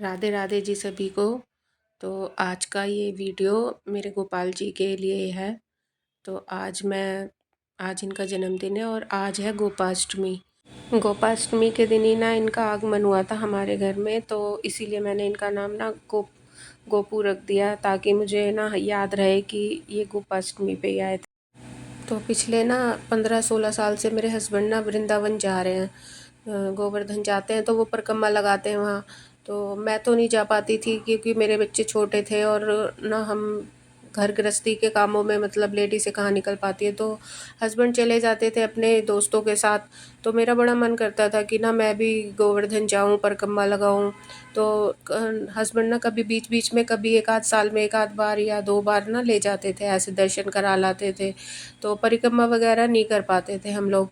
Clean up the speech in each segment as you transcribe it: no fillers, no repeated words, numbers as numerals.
राधे राधे जी सभी को। तो आज का ये वीडियो मेरे गोपाल जी के लिए है। तो आज इनका जन्मदिन है और आज है गोपाष्टमी। गोपाष्टमी के दिन ही ना इनका आगमन हुआ था हमारे घर में, तो इसीलिए मैंने इनका नाम ना गोपू रख दिया, ताकि मुझे ना याद रहे कि ये गोपाष्टमी पे ही आए थे। तो पिछले ना 15-16 साल से मेरे हस्बैंड ना वृंदावन जा रहे हैं। गोवर्धन जाते हैं तो वो परिक्रमा लगाते हैं वहाँ। तो मैं तो नहीं जा पाती थी क्योंकि मेरे बच्चे छोटे थे और ना हम घर गृहस्थी के कामों में, मतलब लेडी से कहाँ निकल पाती है। तो हस्बैंड चले जाते थे अपने दोस्तों के साथ। तो मेरा बड़ा मन करता था कि ना मैं भी गोवर्धन जाऊँ, परिक्रमा लगाऊँ। तो हस्बैंड ना कभी बीच बीच में, कभी एक आध साल में एक आध बार या 2 बार ना ले जाते थे, ऐसे दर्शन करा लाते थे। तो परिक्रमा वगैरह नहीं कर पाते थे हम लोग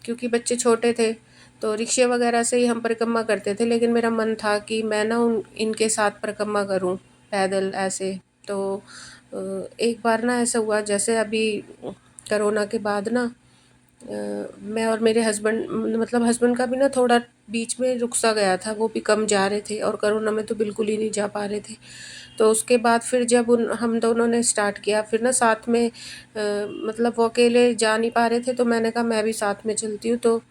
क्योंकि बच्चे छोटे थे। तो रिक्शे वगैरह से ही हम परिक्रमा करते थे, लेकिन मेरा मन था कि मैं ना इनके साथ परिक्रमा करूं पैदल ऐसे। तो एक बार ना ऐसा हुआ, जैसे अभी कोरोना के बाद ना मैं और मेरे हस्बैंड, मतलब हस्बैंड का भी ना थोड़ा बीच में रुक सा गया था, वो भी कम जा रहे थे और कोरोना में तो बिल्कुल ही नहीं जा पा रहे थे। तो उसके बाद फिर जब हम दोनों ने स्टार्ट किया फिर ना साथ में, मतलब वो अकेले जा नहीं पा रहे थे, तो मैंने कहा मैं भी साथ में चलती हूँ। तो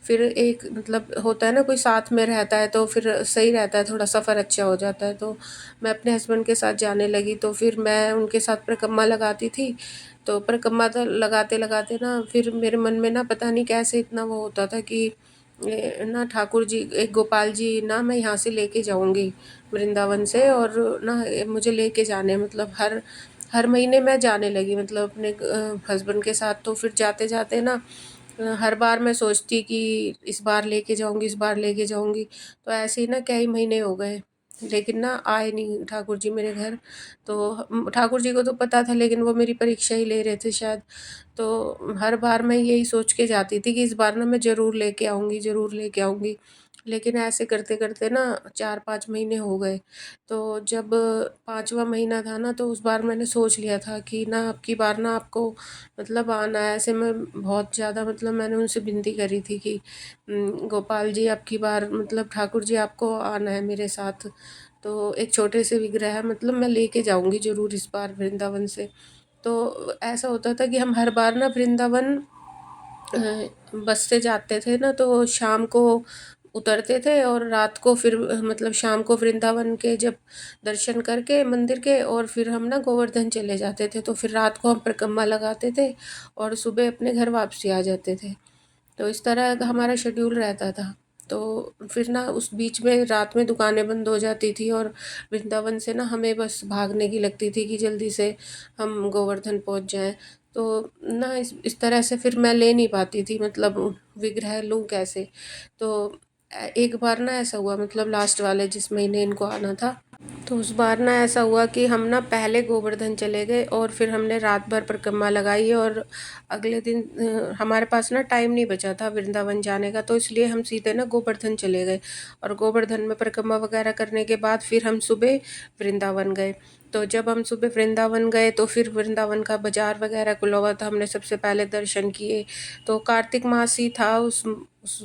फिर एक, मतलब होता है ना कोई साथ में रहता है तो फिर सही रहता है, थोड़ा सफ़र अच्छा हो जाता है। तो मैं अपने हस्बैंड के साथ जाने लगी, तो फिर मैं उनके साथ परिक्रमा लगाती थी। तो परिक्रमा तो लगाते लगाते ना फिर मेरे मन में ना पता नहीं कैसे इतना वो होता था कि ना ठाकुर जी, एक गोपाल जी ना मैं यहाँ से लेके जाऊँगी वृंदावन से, और ना मुझे लेके जाने, मतलब हर हर महीने मैं जाने लगी, मतलब अपने हस्बैंड के साथ। तो फिर जाते जाते ना हर बार मैं सोचती कि इस बार लेके जाऊँगी, इस बार लेके जाऊँगी। तो ऐसे ही ना कई महीने हो गए, लेकिन ना आए नहीं ठाकुर जी मेरे घर। तो ठाकुर जी को तो पता था, लेकिन वो मेरी परीक्षा ही ले रहे थे शायद। तो हर बार मैं यही सोच के जाती थी कि इस बार ना मैं ज़रूर लेके आऊँगी, ज़रूर लेके आऊँगी। लेकिन ऐसे करते-करते ना 4-5 महीने हो गए। तो जब 5वाँ महीना था ना, तो उस बार मैंने सोच लिया था कि ना अब की बार ना आपको, मतलब आना है। ऐसे मैं बहुत ज़्यादा, मतलब मैंने उनसे विनती करी थी कि गोपाल जी अब की बार, मतलब ठाकुर जी आपको आना है मेरे साथ। तो एक छोटे से विग्रह, मतलब मैं लेके जाऊँगी ज़रूर इस बार वृंदावन से। तो ऐसा होता था कि हम हर बार ना वृंदावन बस से जाते थे ना, तो शाम को उतरते थे और रात को फिर, मतलब शाम को वृंदावन के जब दर्शन करके मंदिर के, और फिर हम ना गोवर्धन चले जाते थे। तो फिर रात को हम परिक्रमा लगाते थे और सुबह अपने घर वापसी आ जाते थे। तो इस तरह हमारा शेड्यूल रहता था। तो फिर ना उस बीच में रात में दुकानें बंद हो जाती थी और वृंदावन से ना हमें बस भागने की लगती थी कि जल्दी से हम गोवर्धन पहुंच जाएं। तो ना इस तरह से फिर मैं ले नहीं पाती थी, मतलब विग्रह लूँ कैसे। तो एक बार ना ऐसा हुआ, मतलब लास्ट वाले जिस महीने इनको आना था, तो उस बार ना ऐसा हुआ कि हम ना पहले गोवर्धन चले गए और फिर हमने रात भर परिक्रमा लगाई। और अगले दिन हमारे पास ना टाइम नहीं बचा था वृंदावन जाने का, तो इसलिए हम सीधे ना गोवर्धन चले गए। और गोवर्धन में परिक्रमा वगैरह करने के बाद फिर हम सुबह वृंदावन गए। तो जब हम सुबह वृंदावन गए तो फिर वृंदावन का बाजार वगैरह खुला हुआ था, हमने सबसे पहले दर्शन किए। तो कार्तिक मास ही था उस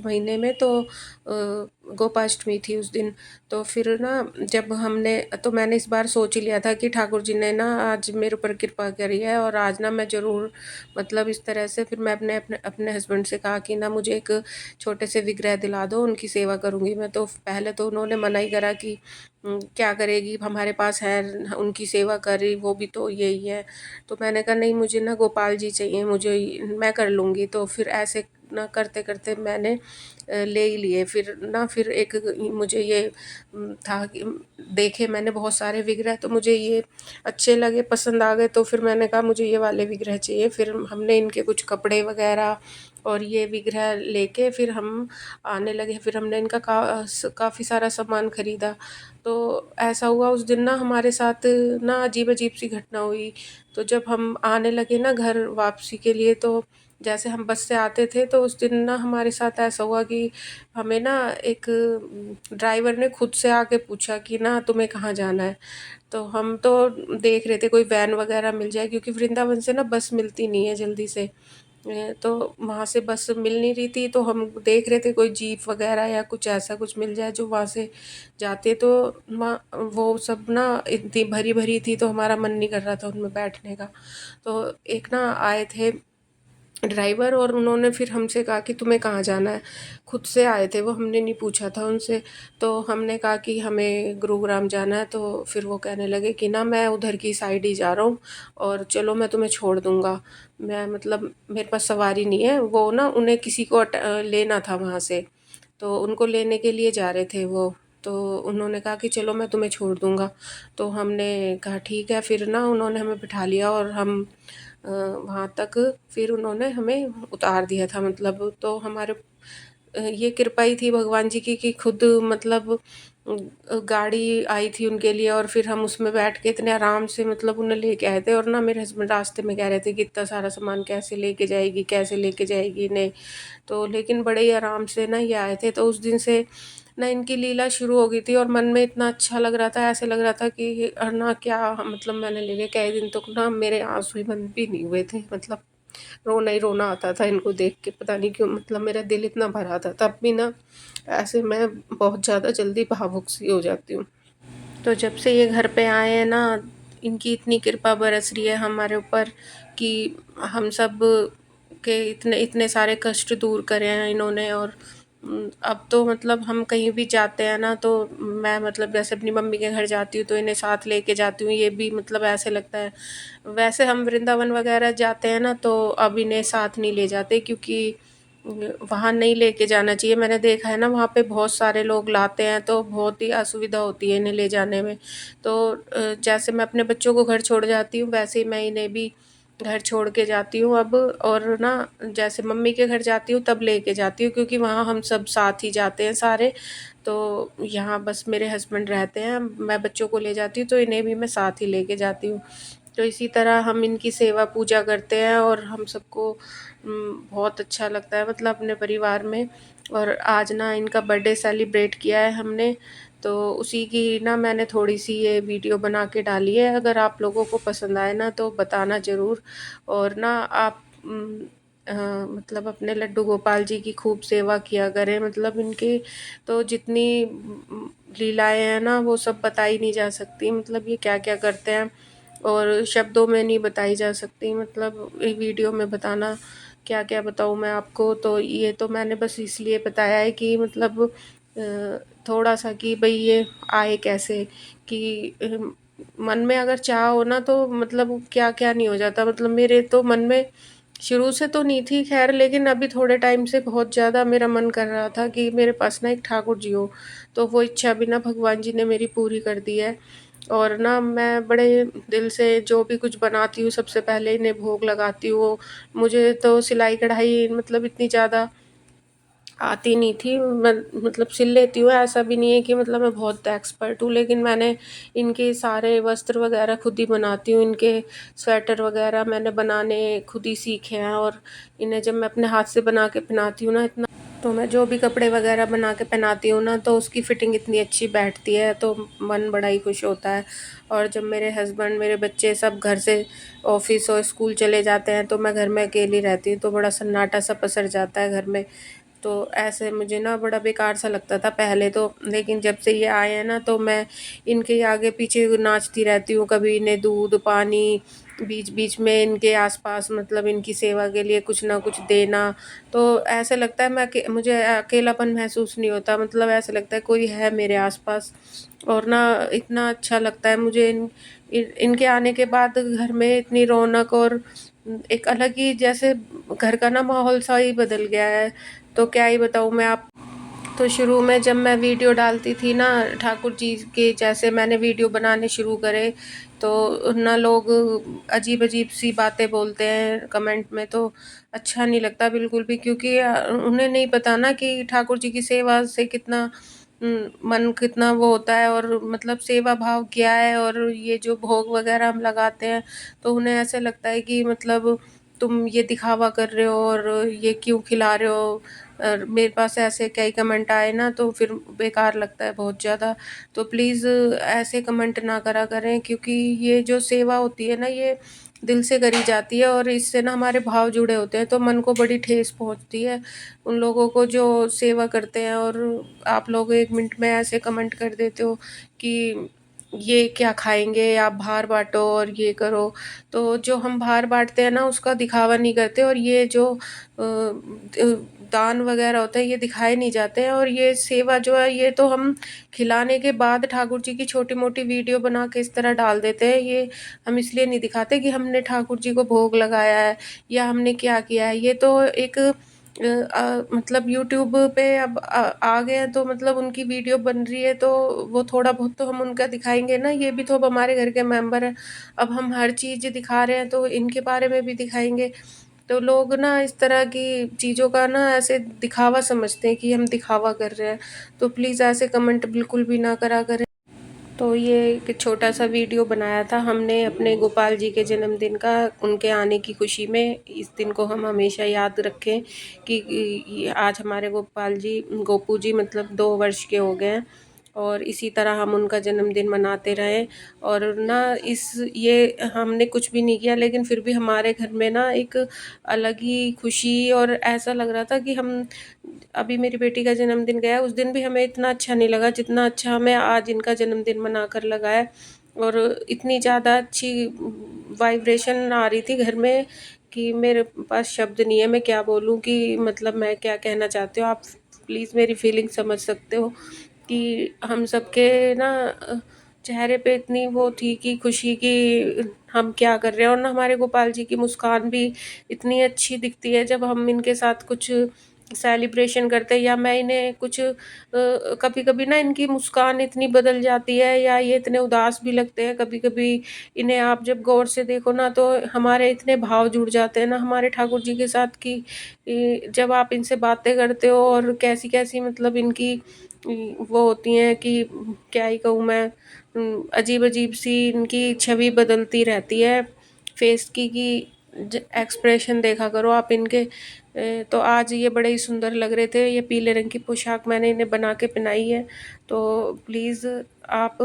महीने में, तो गोपाष्टमी थी उस दिन। तो फिर ना जब हमने, तो मैंने इस बार सोच ही लिया था कि ठाकुर जी ने ना आज मेरे ऊपर कृपा करी है और आज ना मैं ज़रूर, मतलब इस तरह से फिर मैं अपने अपने अपने हस्बैंड से कहा कि ना मुझे एक छोटे से विग्रह दिला दो, उनकी सेवा करूँगी मैं। तो पहले तो उन्होंने मना ही करा कि क्या करेगी, हमारे पास है, उनकी सेवा कर रही, वो भी तो यही है। तो मैंने कहा नहीं, मुझे ना गोपाल जी चाहिए, मुझे मैं कर लूँगी। तो फिर ऐसे ना करते करते मैंने ले ही लिए। फिर ना फिर एक मुझे ये था कि देखे मैंने बहुत सारे विग्रह, तो मुझे ये अच्छे लगे, पसंद आ गए। तो फिर मैंने कहा मुझे ये वाले विग्रह चाहिए। फिर हमने इनके कुछ कपड़े वगैरह और ये विग्रह लेके फिर हम आने लगे। फिर हमने इनका काफ़ी सारा सामान खरीदा। तो ऐसा हुआ उस दिन ना हमारे साथ ना अजीब-अजीब सी घटना हुई। तो जब हम आने लगे ना घर वापसी के लिए, तो जैसे हम बस से आते थे, तो उस दिन ना हमारे साथ ऐसा हुआ कि हमें ना एक ड्राइवर ने खुद से आके पूछा कि ना तुम्हें कहाँ जाना है। तो हम तो देख रहे थे कोई वैन वगैरह मिल जाए, क्योंकि वृंदावन से ना बस मिलती नहीं है जल्दी से। तो वहाँ से बस मिल नहीं रही थी, तो हम देख रहे थे कोई जीप वगैरह या कुछ ऐसा कुछ मिल जाए जो वहाँ से जाते, तो वहाँ वो सब ना इतनी भरी-भरी थी, तो हमारा मन नहीं कर रहा था उनमें बैठने का। तो एक ना आए थे ड्राइवर, और उन्होंने फिर हमसे कहा कि तुम्हें कहाँ जाना है? खुद से आए थे वो, हमने नहीं पूछा था उनसे। तो हमने कहा कि हमें गुरुग्राम जाना है, तो फिर वो कहने लगे कि ना मैं उधर की साइड ही जा रहा हूँ, और चलो मैं तुम्हें छोड़ दूँगा। मैं मतलब मेरे पास सवारी नहीं है, वो ना उन्हें किसी को लेना था वहाँ से, तो उनको लेने के लिए जा रहे थे वो। तो उन्होंने कहा कि चलो मैं तुम्हें छोड़ दूँगा। तो हमने कहा ठीक है, फिर ना उन्होंने हमें बिठा लिया, और हम वहाँ तक फिर उन्होंने हमें उतार दिया था, मतलब तो हमारे ये कृपा ही थी भगवान जी की कि खुद मतलब गाड़ी आई थी उनके लिए, और फिर हम उसमें बैठ के इतने आराम से मतलब उन्हें लेके आए थे। और ना मेरे हस्बैंड रास्ते में कह रहे थे कि इतना सारा सामान कैसे लेके जाएगी, कैसे लेके जाएगी इन्हें। तो लेकिन बड़े ही आराम से ना ये आए थे। तो उस दिन से ना इनकी लीला शुरू हो गई थी, और मन में इतना अच्छा लग रहा था, ऐसे लग रहा था कि ना क्या मतलब मैंने लेके कई दिन तक ना मेरे आंसू ही बंद भी नहीं हुए थे, मतलब रोना ही रोना आता था इनको देख के, पता नहीं क्यों, मतलब मेरा दिल इतना भरा था तब भी ना। ऐसे मैं बहुत ज़्यादा जल्दी भावुक सी हो जाती हूँ। तो जब से ये घर पे आए हैं ना, इनकी इतनी कृपा बरस रही है हमारे ऊपर कि हम सब के इतने इतने सारे कष्ट दूर करे हैं इन्होंने। और अब तो मतलब हम कहीं भी जाते हैं ना, तो मैं मतलब जैसे अपनी मम्मी के घर जाती हूँ तो इन्हें साथ लेके जाती हूँ। ये भी मतलब ऐसे लगता है, वैसे हम वृंदावन वगैरह जाते हैं ना, तो अब इन्हें साथ नहीं ले जाते, क्योंकि वहाँ नहीं लेके जाना चाहिए। मैंने देखा है ना, वहाँ पे बहुत सारे लोग लाते हैं, तो बहुत ही असुविधा होती है इन्हें ले जाने में। तो जैसे मैं अपने बच्चों को घर छोड़ जाती हूँ, वैसे ही मैं इन्हें भी घर छोड़ के जाती हूँ अब। और ना जैसे मम्मी के घर जाती हूँ तब लेके जाती हूँ, क्योंकि वहाँ हम सब साथ ही जाते हैं सारे। तो यहाँ बस मेरे हस्बैंड रहते हैं, मैं बच्चों को ले जाती हूँ, तो इन्हें भी मैं साथ ही लेके जाती हूँ। तो इसी तरह हम इनकी सेवा पूजा करते हैं, और हम सबको बहुत अच्छा लगता है मतलब अपने परिवार में। और आज ना इनका बर्थडे सेलिब्रेट किया है हमने, तो उसी की ना मैंने थोड़ी-सी ये वीडियो बना के डाली है। अगर आप लोगों को पसंद आए ना तो बताना ज़रूर। और ना आप मतलब अपने लड्डू गोपाल जी की खूब सेवा किया करें, मतलब इनकी तो जितनी लीलाएँ हैं ना वो सब बताई नहीं जा सकती, मतलब ये क्या-क्या करते हैं और शब्दों में नहीं बताई जा सकती, मतलब एक वीडियो में बताना क्या-क्या बताऊँ मैं आपको। तो ये तो मैंने बस इसलिए बताया है कि मतलब थोड़ा-सा कि भई ये आए कैसे, कि मन में अगर चाह हो ना तो मतलब क्या-क्या नहीं हो जाता। मतलब मेरे तो मन में शुरू से तो नहीं थी ख़ैर, लेकिन अभी थोड़े टाइम से बहुत ज़्यादा मेरा मन कर रहा था कि मेरे पास ना एक ठाकुर जी हो। तो वो इच्छा भी ना भगवान जी ने मेरी पूरी कर दी है। और ना मैं बड़े दिल से जो भी कुछ बनाती हूँ सबसे पहले इन्हें भोग लगाती हूँ। मुझे तो सिलाई कढ़ाई मतलब इतनी ज़्यादा आती नहीं थी, मैं मतलब सिल लेती हूँ, ऐसा भी नहीं है कि मतलब मैं बहुत एक्सपर्ट हूँ, लेकिन मैंने इनके सारे वस्त्र वग़ैरह खुद ही बनाती हूँ, इनके स्वेटर वग़ैरह मैंने बनाने खुद ही सीखे हैं। और इन्हें जब मैं अपने हाथ से बना के पहनाती हूँ ना, इतना तो मैं जो भी कपड़े वग़ैरह बना के पहनाती हूँ ना, तो उसकी फ़िटिंग इतनी अच्छी बैठती है, तो मन बड़ा ही खुश होता है। और जब मेरे हस्बैंड, मेरे बच्चे सब घर से ऑफ़िस और स्कूल चले जाते हैं, तो मैं घर में अकेली रहती हूँ, तो बड़ा सन्नाटा सा पसर जाता है घर में। तो ऐसे मुझे ना बड़ा बेकार सा लगता था पहले तो, लेकिन जब से ये आए हैं ना तो मैं इनके आगे पीछे नाचती रहती हूँ, कभी इन्हें दूध पानी, बीच बीच में इनके आसपास मतलब इनकी सेवा के लिए कुछ ना कुछ देना। तो ऐसे लगता है मुझे अकेलापन महसूस नहीं होता, मतलब ऐसे लगता है कोई है मेरे आसपास। और ना इतना अच्छा लगता है मुझे इनके आने के बाद घर में इतनी रौनक, और एक अलग ही जैसे घर का ना माहौल सा ही बदल गया है। तो क्या ही बताऊँ मैं आप। तो शुरू में जब मैं वीडियो डालती थी ना ठाकुर जी के, जैसे मैंने वीडियो बनाने शुरू करे, तो ना लोग अजीब-अजीब सी बातें बोलते हैं कमेंट में, तो अच्छा नहीं लगता बिल्कुल भी, क्योंकि उन्हें नहीं पता ना कि ठाकुर जी की सेवा से कितना मन कितना वो होता है, और मतलब सेवा भाव क्या है। और ये जो भोग वग़ैरह हम लगाते हैं, तो उन्हें ऐसे लगता है कि मतलब तुम ये दिखावा कर रहे हो और ये क्यों खिला रहे हो, और मेरे पास ऐसे कई कमेंट आए ना तो फिर बेकार लगता है बहुत ज़्यादा। तो प्लीज़ ऐसे कमेंट ना करा करें, क्योंकि ये जो सेवा होती है ना ये दिल से करी जाती है और इससे ना हमारे भाव जुड़े होते हैं, तो मन को बड़ी ठेस पहुंचती है उन लोगों को जो सेवा करते हैं। और आप लोग 1 मिनट में ऐसे कमेंट कर देते हो कि ये क्या खाएंगे, आप बाहर बांटो और ये करो। तो जो हम बाहर बांटते हैं ना उसका दिखावा नहीं करते, और ये जो दान वगैरह होता है ये दिखाए नहीं जाते हैं। और ये सेवा जो है ये तो हम खिलाने के बाद ठाकुर जी की छोटी मोटी वीडियो बना के इस तरह डाल देते हैं। ये हम इसलिए नहीं दिखाते कि हमने ठाकुर जी को भोग लगाया है या हमने क्या किया है। ये तो एक मतलब यूट्यूब पे अब आ गए हैं, तो मतलब उनकी वीडियो बन रही है तो वो थोड़ा बहुत तो हम उनका दिखाएंगे ना। ये भी तो अब हमारे घर के मेंबर हैं, अब हम हर चीज़ दिखा रहे हैं तो इनके बारे में भी दिखाएंगे। तो लोग ना इस तरह की चीज़ों का ना ऐसे दिखावा समझते हैं कि हम दिखावा कर रहे हैं। तो प्लीज़ ऐसे कमेंट बिल्कुल भी ना करा करें। तो ये एक छोटा सा वीडियो बनाया था हमने अपने गोपाल जी के जन्मदिन का, उनके आने की खुशी में। इस दिन को हम हमेशा याद रखें कि आज हमारे गोपाल जी, गोपू जी मतलब 2 वर्ष के हो गए हैं, और इसी तरह हम उनका जन्मदिन मनाते रहें। और ना इस ये हमने कुछ भी नहीं किया, लेकिन फिर भी हमारे घर में ना एक अलग ही खुशी, और ऐसा लग रहा था कि हम अभी मेरी बेटी का जन्मदिन गया, उस दिन भी हमें इतना अच्छा नहीं लगा जितना अच्छा हमें आज इनका जन्मदिन मनाकर लगा है। और इतनी ज़्यादा अच्छी वाइब्रेशन आ रही थी घर में कि मेरे पास शब्द नहीं है, मैं क्या बोलूँ कि मतलब मैं क्या कहना चाहती हूँ। आप प्लीज़ मेरी फीलिंग समझ सकते हो कि हम सबके ना चेहरे पे इतनी वो थी कि खुशी कि हम क्या कर रहे हैं। और ना हमारे गोपाल जी की मुस्कान भी इतनी अच्छी दिखती है जब हम इनके साथ कुछ सेलिब्रेशन करते हैं, या मैं इन्हें कुछ कभी कभी ना इनकी मुस्कान इतनी बदल जाती है, या ये इतने उदास भी लगते हैं कभी कभी। इन्हें आप जब गौर से देखो ना तो हमारे इतने भाव जुड़ जाते हैं ना हमारे ठाकुर जी के साथ कि जब आप इनसे बातें करते हो और कैसी कैसी मतलब इनकी वो होती हैं कि क्या ही कहूँ मैं, अजीब अजीब सी इनकी छवि बदलती रहती है फेस की कि एक्सप्रेशन देखा करो आप इनके। तो आज ये बड़े ही सुंदर लग रहे थे, ये पीले रंग की पोशाक मैंने इन्हें बना के पहनाई है। तो प्लीज़ आप